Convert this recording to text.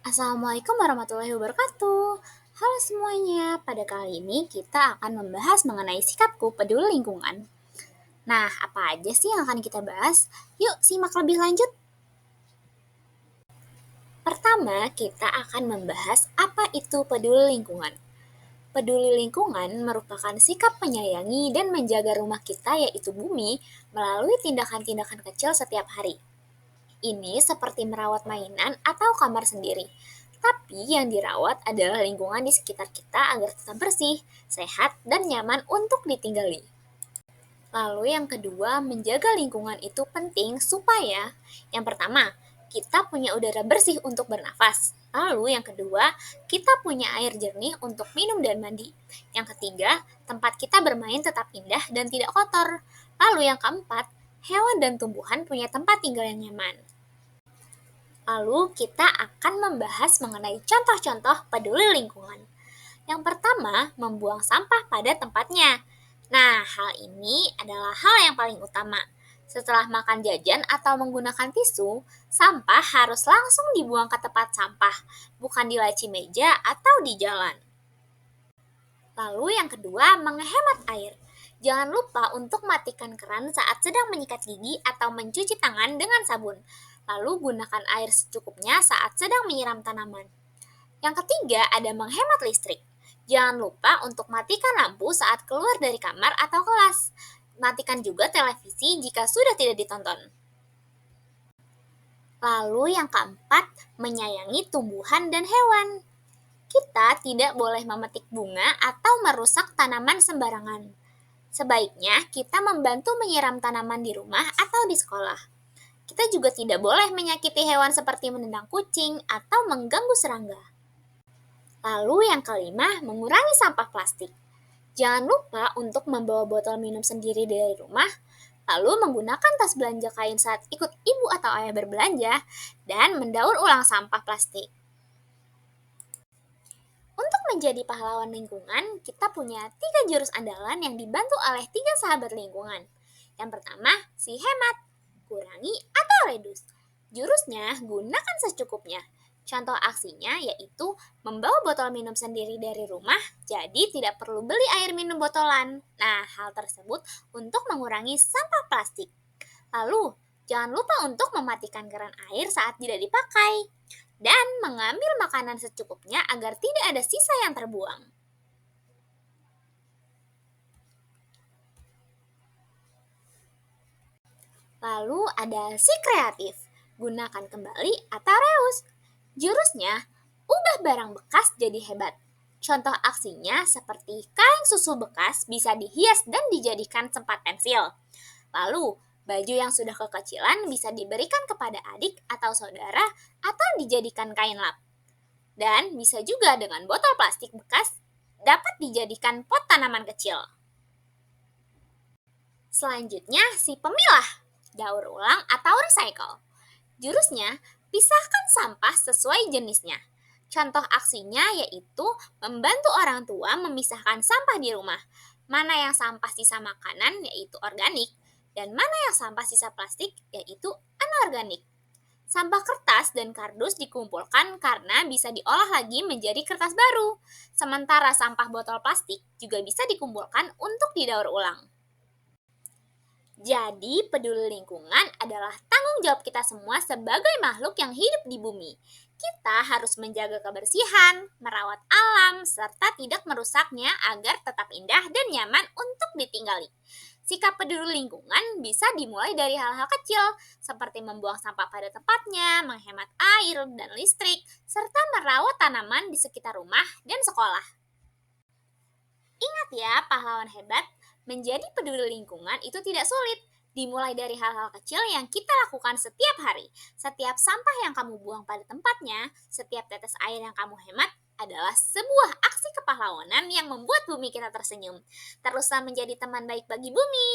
Assalamualaikum warahmatullahi wabarakatuh. Halo semuanya, pada kali ini kita akan membahas mengenai sikapku peduli lingkungan. Nah, apa aja sih yang akan kita bahas? Yuk simak lebih lanjut. Pertama, kita akan membahas apa itu peduli lingkungan. Peduli lingkungan merupakan sikap menyayangi dan menjaga rumah kita yaitu bumi melalui tindakan-tindakan kecil setiap hari. Ini seperti merawat mainan atau kamar sendiri. Tapi yang dirawat adalah lingkungan di sekitar kita agar tetap bersih, sehat, dan nyaman untuk ditinggali. Lalu yang kedua, menjaga lingkungan itu penting supaya yang pertama, kita punya udara bersih untuk bernafas. Lalu yang kedua, kita punya air jernih untuk minum dan mandi. Yang ketiga, tempat kita bermain tetap indah dan tidak kotor. Lalu yang keempat, hewan dan tumbuhan punya tempat tinggal yang nyaman. Lalu kita akan membahas mengenai contoh-contoh peduli lingkungan. Yang pertama, membuang sampah pada tempatnya. Nah, hal ini adalah hal yang paling utama. Setelah makan jajan atau menggunakan tisu, sampah harus langsung dibuang ke tempat sampah, bukan di laci meja atau di jalan. Lalu yang kedua, menghemat air. Jangan lupa untuk matikan keran saat sedang menyikat gigi atau mencuci tangan dengan sabun. Lalu gunakan air secukupnya saat sedang menyiram tanaman. Yang ketiga, ada menghemat listrik. Jangan lupa untuk matikan lampu saat keluar dari kamar atau kelas. Matikan juga televisi jika sudah tidak ditonton. Lalu yang keempat, menyayangi tumbuhan dan hewan. Kita tidak boleh memetik bunga atau merusak tanaman sembarangan. Sebaiknya kita membantu menyiram tanaman di rumah atau di sekolah. Kita juga tidak boleh menyakiti hewan seperti menendang kucing atau mengganggu serangga. Lalu yang kelima, mengurangi sampah plastik. Jangan lupa untuk membawa botol minum sendiri dari rumah, lalu menggunakan tas belanja kain saat ikut ibu atau ayah berbelanja, dan mendaur ulang sampah plastik. Untuk menjadi pahlawan lingkungan, kita punya 3 jurus andalan yang dibantu oleh 3 sahabat lingkungan. Yang pertama, si hemat, kurangi atau reduce. Jurusnya, gunakan secukupnya. Contoh aksinya yaitu membawa botol minum sendiri dari rumah, jadi tidak perlu beli air minum botolan. Nah, hal tersebut untuk mengurangi sampah plastik. Lalu, jangan lupa untuk mematikan keran air saat tidak dipakai dan mengambil makanan secukupnya agar tidak ada sisa yang terbuang. Lalu ada si kreatif, gunakan kembali atau reus. Jurusnya, ubah barang bekas jadi hebat. Contoh aksinya seperti kain susu bekas bisa dihias dan dijadikan tempat pensil. Lalu, baju yang sudah kekecilan bisa diberikan kepada adik atau saudara atau dijadikan kain lap. Dan bisa juga dengan botol plastik bekas dapat dijadikan pot tanaman kecil. Selanjutnya, si pemilah, daur ulang atau recycle. Jurusnya, pisahkan sampah sesuai jenisnya. Contoh aksinya yaitu membantu orang tua memisahkan sampah di rumah. Mana yang sampah sisa makanan yaitu organik, dan mana yang sampah sisa plastik yaitu anorganik. Sampah kertas dan kardus dikumpulkan karena bisa diolah lagi menjadi kertas baru. Sementara sampah botol plastik juga bisa dikumpulkan untuk didaur ulang. Jadi, peduli lingkungan adalah tanggung jawab kita semua sebagai makhluk yang hidup di bumi. Kita harus menjaga kebersihan, merawat alam, serta tidak merusaknya agar tetap indah dan nyaman untuk ditinggali. Sikap peduli lingkungan bisa dimulai dari hal-hal kecil, seperti membuang sampah pada tempatnya, menghemat air dan listrik, serta merawat tanaman di sekitar rumah dan sekolah. Ingat ya, pahlawan hebat, menjadi peduli lingkungan itu tidak sulit. Dimulai dari hal-hal kecil yang kita lakukan setiap hari. Setiap sampah yang kamu buang pada tempatnya, setiap tetes air yang kamu hemat, adalah sebuah aksi kepahlawanan yang membuat bumi kita tersenyum. Teruslah menjadi teman baik bagi bumi.